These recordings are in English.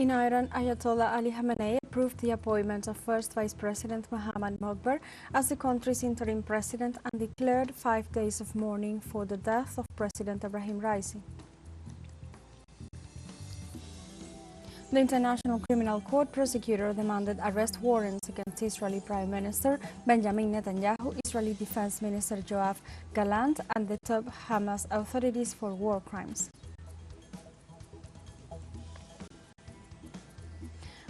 In Iran, Ayatollah Ali Khamenei approved the appointment of first Vice President Mohammad Mokbar as the country's interim president and declared 5 days of mourning for the death of President Ebrahim Raisi. The International Criminal Court prosecutor demanded arrest warrants against Israeli Prime Minister Benjamin Netanyahu, Israeli Defense Minister Yoav Gallant, and the top Hamas authorities for war crimes.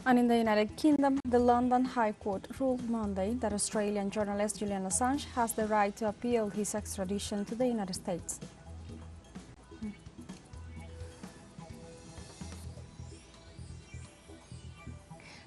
And in the United Kingdom, the London High Court ruled Monday that Australian journalist Julian Assange has the right to appeal his extradition to the United States.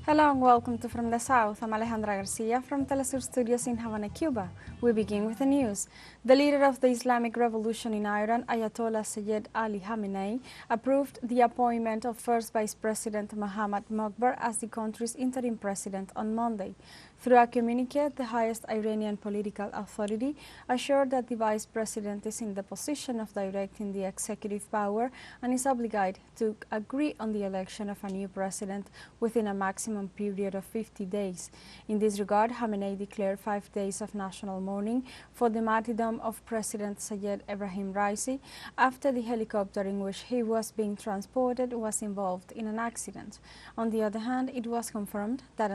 Hello and welcome to From the South. I'm Alejandra Garcia from teleSUR Studios in Havana, Cuba. We begin with the news. The leader of the Islamic Revolution in Iran, Ayatollah Sayyid Ali Khamenei, approved the appointment of first Vice President Mohammad Mokbar as the country's interim president on Monday. Through a communique, the highest Iranian political authority assured that the vice president is in the position of directing the executive power and is obligated to agree on the election of a new president within a maximum period of 50 days. In this regard, Khamenei declared 5 days of national mourning for the martyrdom of President Sayyid Ebrahim Raisi after the helicopter in which he was being transported was involved in an accident. On the other hand, it was confirmed that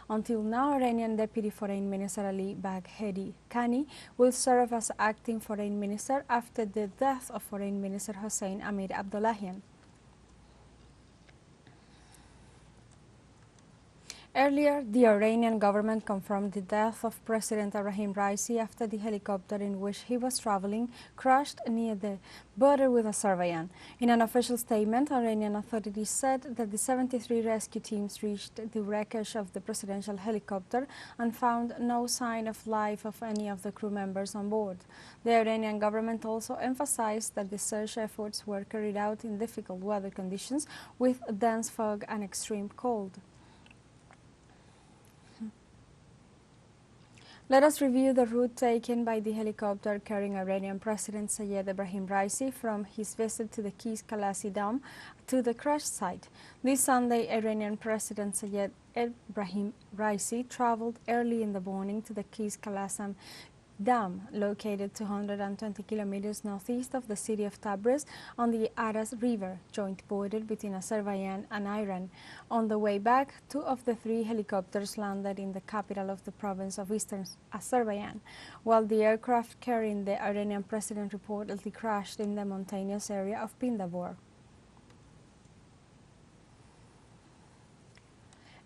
until now Iranian Deputy Foreign Minister Ali Bagheri Khani will serve as acting Foreign Minister after the death of Foreign Minister Hossein Amir Abdollahian. Earlier, the Iranian government confirmed the death of President Ebrahim Raisi after the helicopter in which he was traveling crashed near the border with Azerbaijan. In an official statement, Iranian authorities said that the 73 rescue teams reached the wreckage of the presidential helicopter and found no sign of life of any of the crew members on board. The Iranian government also emphasized that the search efforts were carried out in difficult weather conditions with dense fog and extreme cold. Let us review the route taken by the helicopter carrying Iranian President Sayyid Ebrahim Raisi from his visit to the Keys Kalasi Dam to the crash site. This Sunday, Iranian President Sayyid Ebrahim Raisi traveled early in the morning to the Keys Kalasi Dam, located 220 kilometers northeast of the city of Tabriz on the Aras River, joint border between Azerbaijan and Iran. On the way back, 2 of the 3 helicopters landed in the capital of the province of eastern Azerbaijan, while the aircraft carrying the Iranian president reportedly crashed in the mountainous area of Pindabor.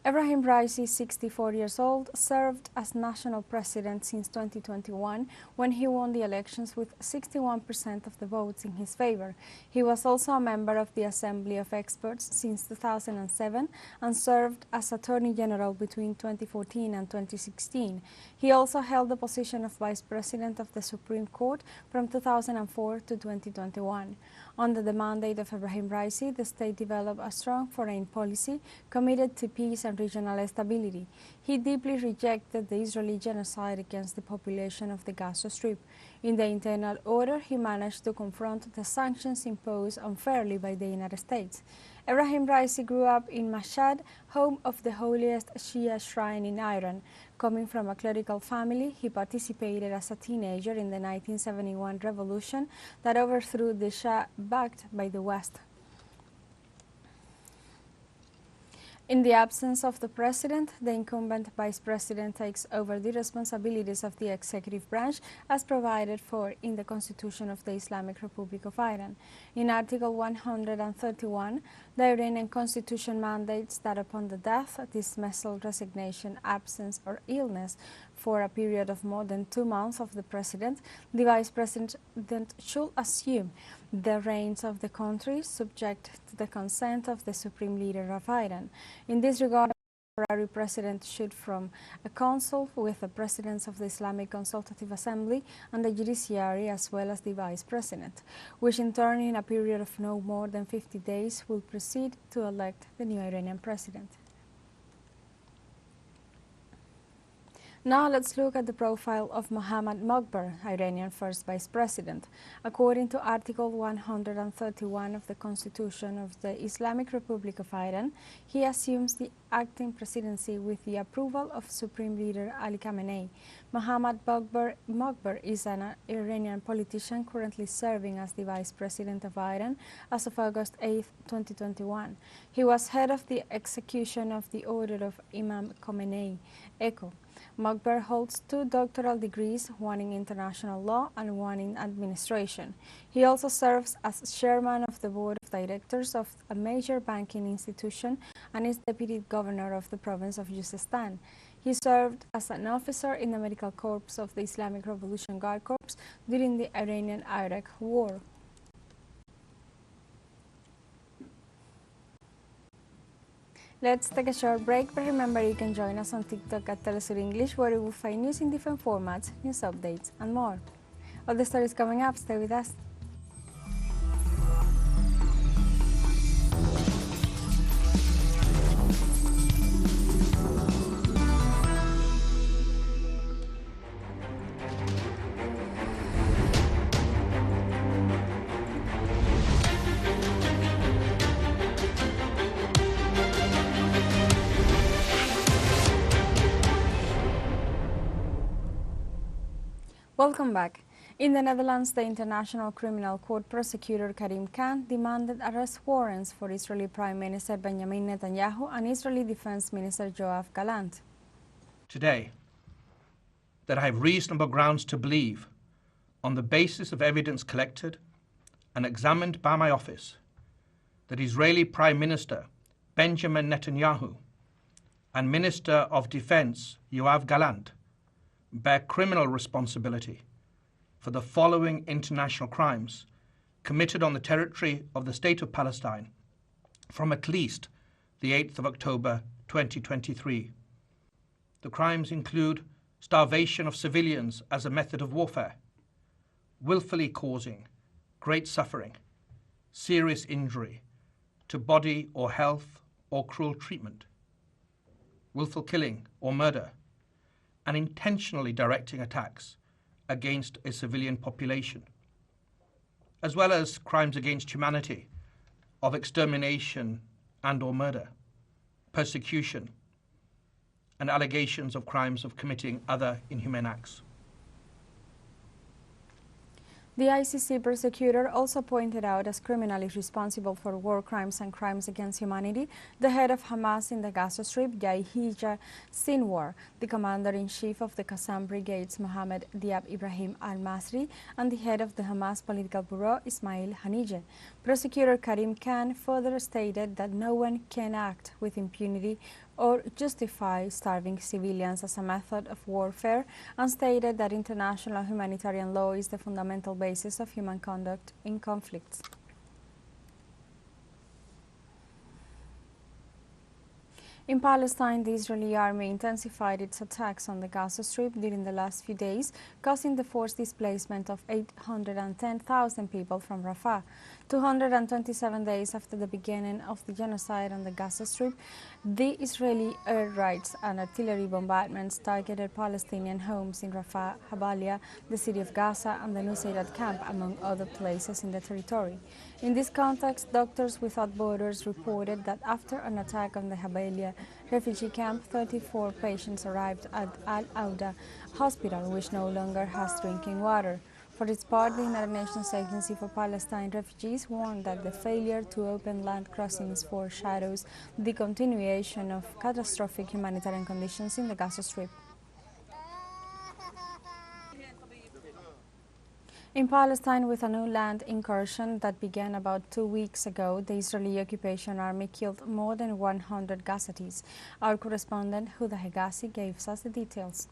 Ebrahim Raisi, 64 years old, served as national president since 2021 when he won the elections with 61% of the votes in his favor. He was also a member of the Assembly of Experts since 2007 and served as Attorney General between 2014 and 2016. He also held the position of Vice President of the Supreme Court from 2004 to 2021. Under the mandate of Ebrahim Raisi, the state developed a strong foreign policy committed to peace and regional stability. He deeply rejected the Israeli genocide against the population of the Gaza Strip. In the internal order, he managed to confront the sanctions imposed unfairly by the United States. Ebrahim Raisi grew up in Mashhad, home of the holiest Shia shrine in Iran. Coming from a clerical family, he participated as a teenager in the 1971 revolution that overthrew the Shah backed by the West. In the absence of the president, the incumbent vice president takes over the responsibilities of the executive branch as provided for in the Constitution of the Islamic Republic of Iran. In Article 131, the Iranian Constitution mandates that upon the death, dismissal, resignation, absence, or illness for a period of more than 2 months of the president, the vice president should assume the reins of the country subject to the consent of the supreme leader of Iran. In this regard, the temporary president should form a council with the presidents of the Islamic Consultative Assembly and the judiciary as well as the vice president, which in turn in a period of no more than 50 days will proceed to elect the new Iranian president. Now let's look at the profile of Mohammad Mokber, Iranian first vice president. According to Article 131 of the Constitution of the Islamic Republic of Iran, he assumes the acting presidency with the approval of Supreme Leader Ali Khamenei. Mohammad Mokber is an Iranian politician currently serving as the vice president of Iran as of August 8, 2021. He was head of the execution of the Order of Imam Khomeini, ECHO. Mokber holds 2 doctoral degrees, one in international law and one in administration. He also serves as chairman of the board of directors of a major banking institution and is deputy governor of the province of Khuzestan. He served as an officer in the Medical Corps of the Islamic Revolution Guard Corps during the Iranian-Iraq War. Let's take a short break, but remember you can join us on TikTok at teleSUR English, where you will find news in different formats, news updates, and more. All the stories coming up, stay with us. Welcome back. In the Netherlands, the International Criminal Court prosecutor Karim Khan demanded arrest warrants for Israeli Prime Minister Benjamin Netanyahu and Israeli Defense Minister Yoav Gallant. Today, that I have reasonable grounds to believe, on the basis of evidence collected and examined by my office, that Israeli Prime Minister Benjamin Netanyahu and Minister of Defense Yoav Gallant bear criminal responsibility for the following international crimes committed on the territory of the State of Palestine from at least the 8th of October 2023. The crimes include starvation of civilians as a method of warfare, willfully causing great suffering, serious injury to body or health or cruel treatment, willful killing or murder, and intentionally directing attacks against a civilian population, as well as crimes against humanity of extermination and or murder, persecution, and allegations of crimes of committing other inhumane acts. The ICC prosecutor also pointed out as criminally responsible for war crimes and crimes against humanity the head of Hamas in the Gaza Strip, Yahya Sinwar, the commander-in-chief of the Qassam Brigades, Mohammed Diab Ibrahim al-Masri, and the head of the Hamas Political Bureau, Ismail Haniyeh. Prosecutor Karim Khan further stated that no one can act with impunity or justify starving civilians as a method of warfare, and stated that international humanitarian law is the fundamental basis of human conduct in conflicts. In Palestine, the Israeli army intensified its attacks on the Gaza Strip during the last few days, causing the forced displacement of 810,000 people from Rafah. 227 days after the beginning of the genocide on the Gaza Strip, the Israeli air raids and artillery bombardments targeted Palestinian homes in Rafah, Habalia, the city of Gaza, and the Nusayrat camp, among other places in the territory. In this context, Doctors Without Borders reported that after an attack on the Habalia refugee camp, 34 patients arrived at Al-Auda hospital, which no longer has drinking water. For its part, the United Nations Agency for Palestine Refugees warned that the failure to open land crossings foreshadows the continuation of catastrophic humanitarian conditions in the Gaza Strip. In Palestine, with a new land incursion that began about 2 weeks ago, the Israeli occupation army killed more than 100 Gazatis. Our correspondent, Huda Hegazi, gave us the details.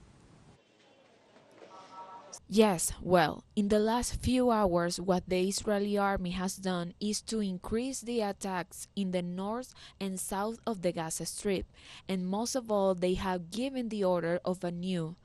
Yes, well, in the last few hours, what the Israeli army has done is to increase the attacks in the north and south of the Gaza Strip, and most of all, they have given the order of a new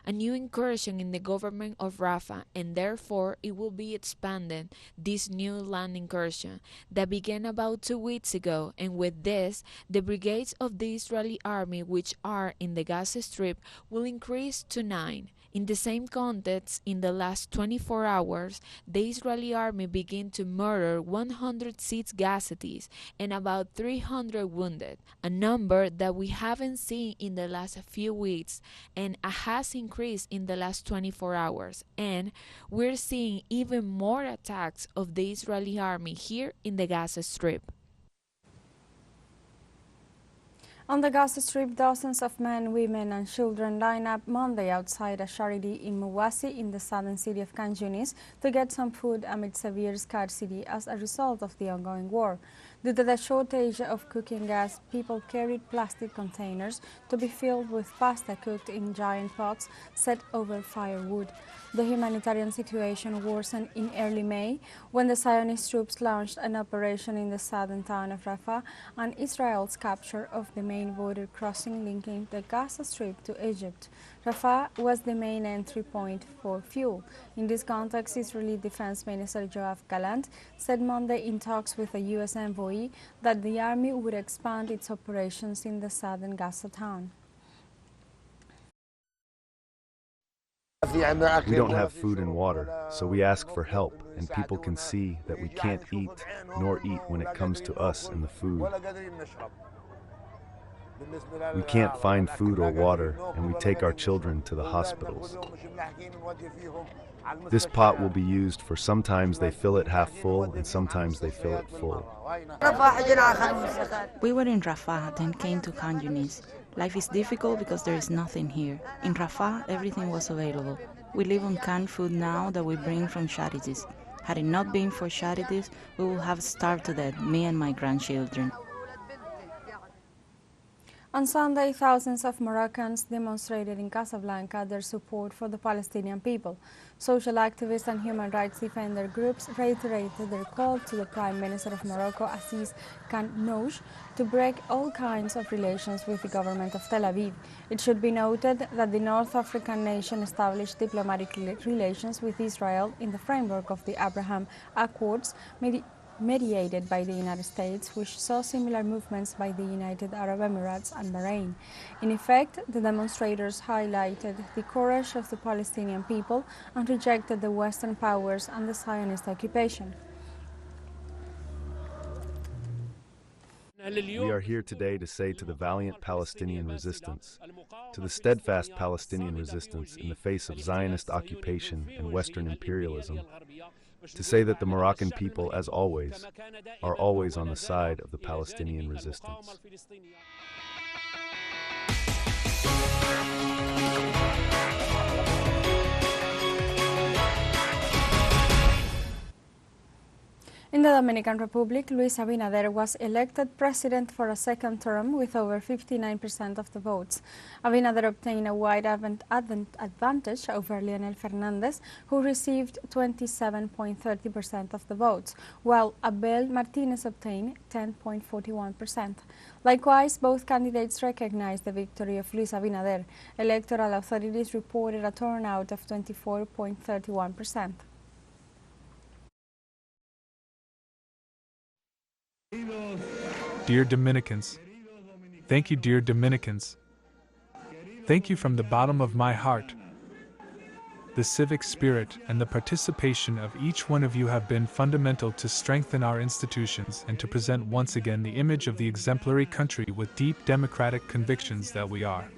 a new incursion in the government of Rafah, and therefore it will be expanded, this new land incursion that began about 2 weeks ago, and with this, the brigades of the Israeli army which are in the Gaza Strip will increase to 9. In the same context, in the last 24 hours, the Israeli army began to murder 106 Gazzetis and about 300 wounded, a number that we haven't seen in the last few weeks and has increased in the last 24 hours. And we're seeing even more attacks of the Israeli army here in the Gaza Strip. On the Gaza Strip, dozens of men, women and children lined up Monday outside a charity in Mawasi in the southern city of Khan Yunis to get some food amid severe scarcity as a result of the ongoing war. Due to the shortage of cooking gas, people carried plastic containers to be filled with pasta cooked in giant pots set over firewood. The humanitarian situation worsened in early May when the Zionist troops launched an operation in the southern town of Rafah and Israel's capture of the main border crossing linking the Gaza Strip to Egypt. Rafah was the main entry point for fuel. In this context, Israeli Defense Minister Yoav Gallant said Monday in talks with a U.S. envoy that the army would expand its operations in the southern Gaza town. We don't have food and water, so we ask for help, and people can see that we can't eat nor eat when it comes to us and the food. We can't find food or water, and we take our children to the hospitals. This pot will be used for sometimes they fill it half full and sometimes they fill it full. We were in Rafah, then came to Khan Yunis. Life is difficult because there is nothing here. In Rafah, everything was available. We live on canned food now that we bring from charities. Had it not been for charities, we would have starved to death, me and my grandchildren. On Sunday, thousands of Moroccans demonstrated in Casablanca their support for the Palestinian people. Social activists and human rights defender groups reiterated their call to the Prime Minister of Morocco, Aziz Khan-Nouch, to break all kinds of relations with the government of Tel Aviv. It should be noted that the North African nation established diplomatic relations with Israel in the framework of the Abraham Accords, mediated by the United States, which saw similar movements by the United Arab Emirates and Bahrain. In effect, the demonstrators highlighted the courage of the Palestinian people and rejected the Western powers and the Zionist occupation. We are here today to say to the valiant Palestinian resistance, to the steadfast Palestinian resistance in the face of Zionist occupation and Western imperialism, to say that the Moroccan people, as always, are always on the side of the Palestinian resistance. In the Dominican Republic, Luis Abinader was elected president for a second term with over 59% of the votes. Abinader obtained a wide advantage over Leonel Fernandez, who received 27.30% of the votes, while Abel Martinez obtained 10.41%. Likewise, both candidates recognized the victory of Luis Abinader. Electoral authorities reported a turnout of 24.31%. Dear Dominicans, thank you, dear Dominicans. Thank you from the bottom of my heart. The civic spirit and the participation of each one of you have been fundamental to strengthen our institutions and to present once again the image of the exemplary country with deep democratic convictions that we are.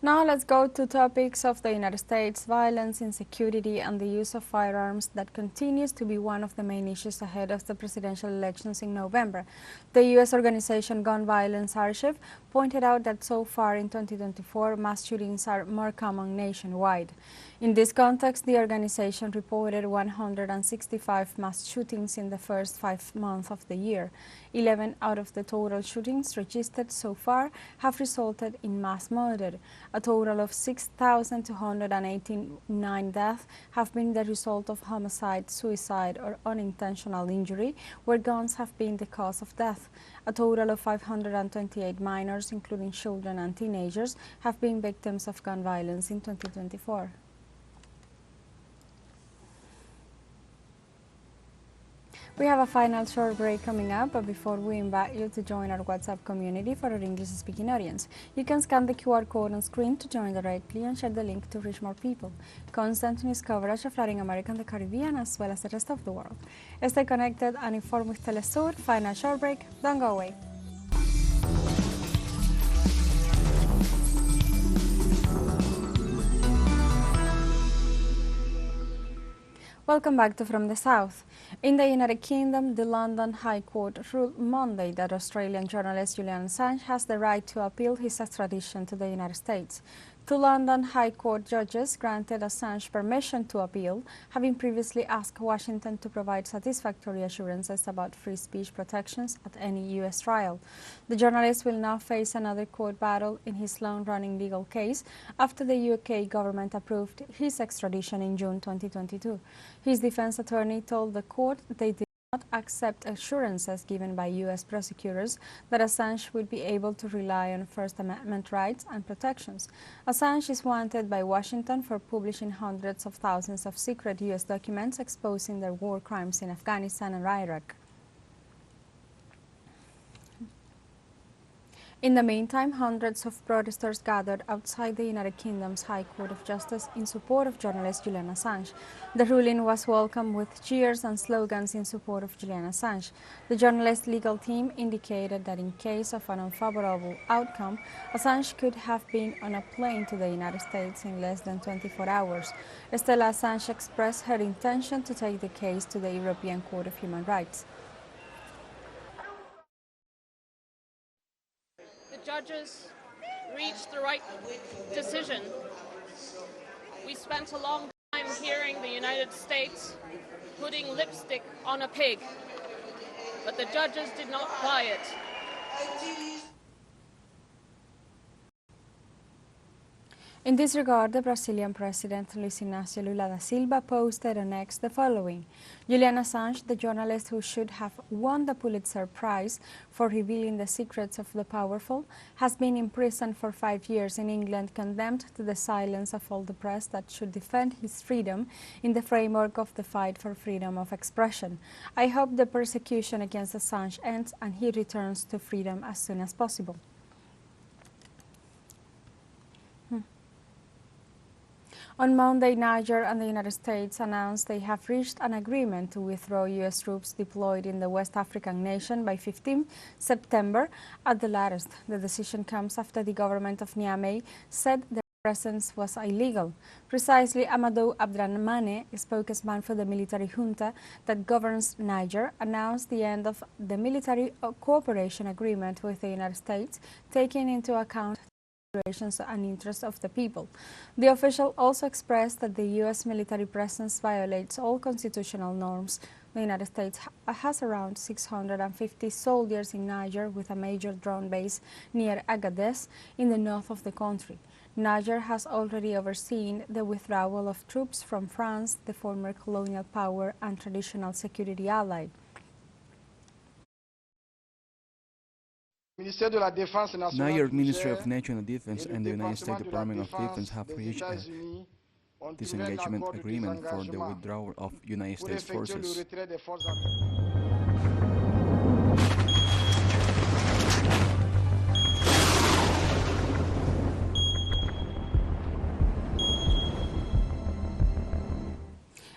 Now let's go to topics of the United States, violence, insecurity, and the use of firearms that continues to be one of the main issues ahead of the presidential elections in November. The U.S. organization Gun Violence Archive pointed out that so far in 2024, mass shootings are more common nationwide. In this context, the organization reported 165 mass shootings in the first 5 months of the year. 11 out of the total shootings registered so far have resulted in mass murder. A total of 6,289 deaths have been the result of homicide, suicide, or unintentional injury, where guns have been the cause of death. A total of 528 minors, including children and teenagers, have been victims of gun violence in 2024. We have a final short break coming up, but before we invite you to join our WhatsApp community for our English-speaking audience, you can scan the QR code on screen to join directly and share the link to reach more people. Constant news coverage of Latin America and the Caribbean, as well as the rest of the world. Stay connected and informed with teleSUR. Final short break. Don't go away. Welcome back to From the South. In the United Kingdom, the London High Court ruled Monday that Australian journalist Julian Assange has the right to appeal his extradition to the United States. Two London High Court judges granted Assange permission to appeal, having previously asked Washington to provide satisfactory assurances about free speech protections at any U.S. trial. The journalist will now face another court battle in his long-running legal case after the UK government approved his extradition in June 2022. His defense attorney told the court they did not accept assurances given by U.S. prosecutors that Assange would be able to rely on First Amendment rights and protections. Assange is wanted by Washington for publishing hundreds of thousands of secret U.S. documents exposing their war crimes in Afghanistan and Iraq. In the meantime, hundreds of protesters gathered outside the United Kingdom's High Court of Justice in support of journalist Julian Assange. The ruling was welcomed with cheers and slogans in support of Julian Assange. The journalist's legal team indicated that in case of an unfavorable outcome, Assange could have been on a plane to the United States in less than 24 hours. Stella Assange expressed her intention to take the case to the European Court of Human Rights. Judges reached the right decision. We spent a long time hearing the United States putting lipstick on a pig, but the judges did not buy it. In this regard, the Brazilian President Luiz Inácio Lula da Silva posted on X the following: Julian Assange, the journalist who should have won the Pulitzer Prize for revealing the secrets of the powerful, has been imprisoned for 5 years in England, condemned to the silence of all the press that should defend his freedom in the framework of the fight for freedom of expression. I hope the persecution against Assange ends and he returns to freedom as soon as possible. On Monday, Niger and the United States announced they have reached an agreement to withdraw U.S. troops deployed in the West African nation by 15 September at the latest. The decision comes after the government of Niamey said their presence was illegal. Precisely, Amadou Abdrahmane, spokesman for the military junta that governs Niger, announced the end of the military cooperation agreement with the United States, taking into account and interests of the people. The official also expressed that the U.S. military presence violates all constitutional norms. The United States has around 650 soldiers in Niger, with a major drone base near Agadez in the north of the country. Niger has already overseen the withdrawal of troops from France, the former colonial power and traditional security ally. Niger Ministry of National Defense and the United States Department of Defense have reached a disengagement agreement for the withdrawal of United States forces.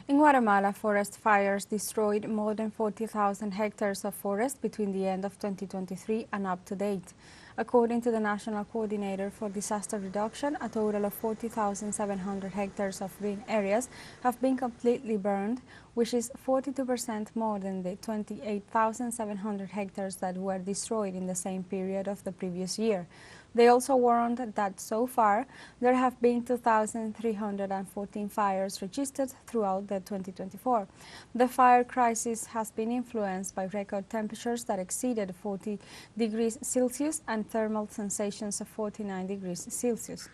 In Guatemala, forest fires destroyed more than 40,000 hectares of forest between the end of 2023 and up to date. According to the National Coordinator for Disaster Reduction, a total of 40,700 hectares of green areas have been completely burned, which is 42% more than the 28,700 hectares that were destroyed in the same period of the previous year. They also warned that so far there have been 2,314 fires registered throughout the 2024. The fire crisis has been influenced by record temperatures that exceeded 40 degrees Celsius and thermal sensations of 49 degrees Celsius.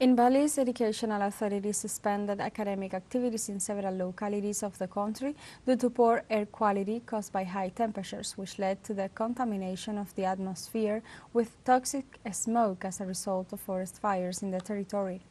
In Belize, educational authorities suspended academic activities in several localities of the country due to poor air quality caused by high temperatures, which led to the contamination of the atmosphere with toxic smoke as a result of forest fires in the territory.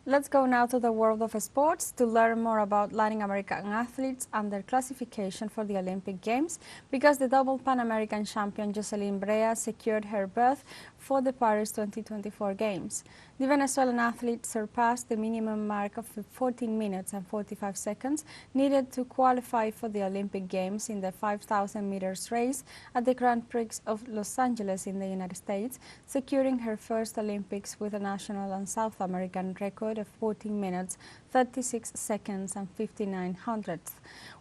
Let's go now to the world of sports to learn more about Latin American athletes and their classification for the Olympic Games, because the double Pan American champion Jocelyn Brea secured her berth for the Paris 2024 Games. The Venezuelan athlete surpassed the minimum mark of 14 minutes and 45 seconds needed to qualify for the Olympic Games in the 5,000 meters race at the Grand Prix of Los Angeles in the United States, securing her first Olympics with a national and South American record of 14 minutes, 36 seconds and 59 hundredths.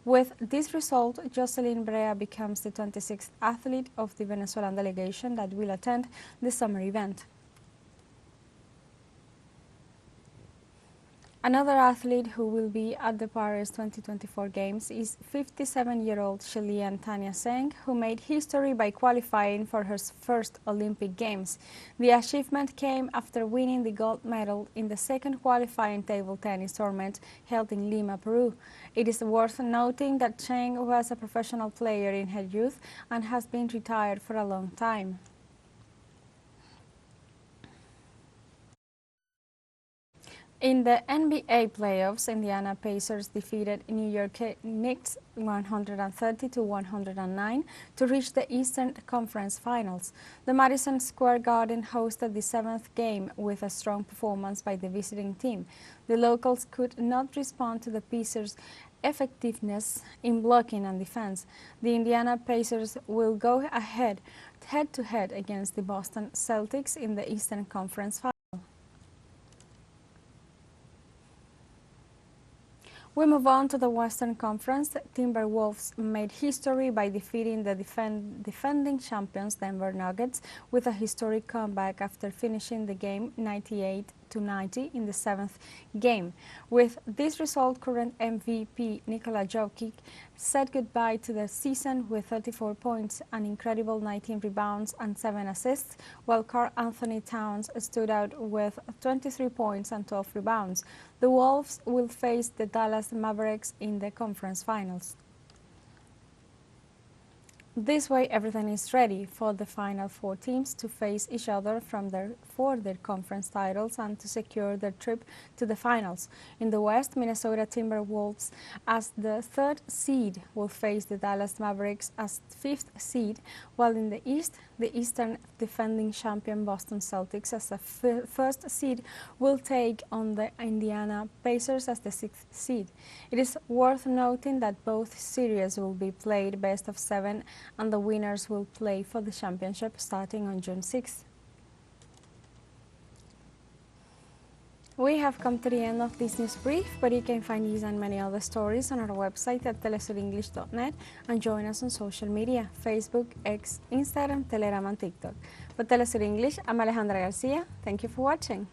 With this result, Jocelyn Brea becomes the 26th athlete of the Venezuelan delegation that will attend the summer event. Another athlete who will be at the Paris 2024 Games is 57-year-old Chilean Tanya Zheng, who made history by qualifying for her first Olympic Games. The achievement came after winning the gold medal in the second qualifying table tennis tournament held in Lima, Peru. It is worth noting that Zheng was a professional player in her youth and has been retired for a long time. In the NBA playoffs, Indiana Pacers defeated New York Knicks 130-109 to reach the Eastern Conference Finals. The Madison Square Garden hosted the seventh game with a strong performance by the visiting team. The locals could not respond to the Pacers' effectiveness in blocking and defense. The Indiana Pacers will go head-to-head against the Boston Celtics in the Eastern Conference Finals. We move on to the Western Conference. The Timberwolves made history by defeating the defending champions Denver Nuggets with a historic comeback after finishing the game 98-90 in the seventh game. With this result, current MVP Nikola Jokic said goodbye to the season with 34 points, an incredible 19 rebounds and 7 assists, while Karl Anthony Towns stood out with 23 points and 12 rebounds. The Wolves will face the Dallas Mavericks in the conference finals. This way, everything is ready for the final four teams to face each other for their conference titles and to secure their trip to the finals. In the West, Minnesota Timberwolves as the third seed will face the Dallas Mavericks as fifth seed, while in the East, the Eastern defending champion Boston Celtics as the first seed will take on the Indiana Pacers as the sixth seed. It is worth noting that both series will be played best of 7, and the winners will play for the championship starting on June 6th. We have come to the end of this news brief, but you can find these and many other stories on our website at telesurenglish.net and join us on social media, Facebook, X, Instagram, Telegram and TikTok. For Telesur English, I'm Alejandra Garcia. Thank you for watching.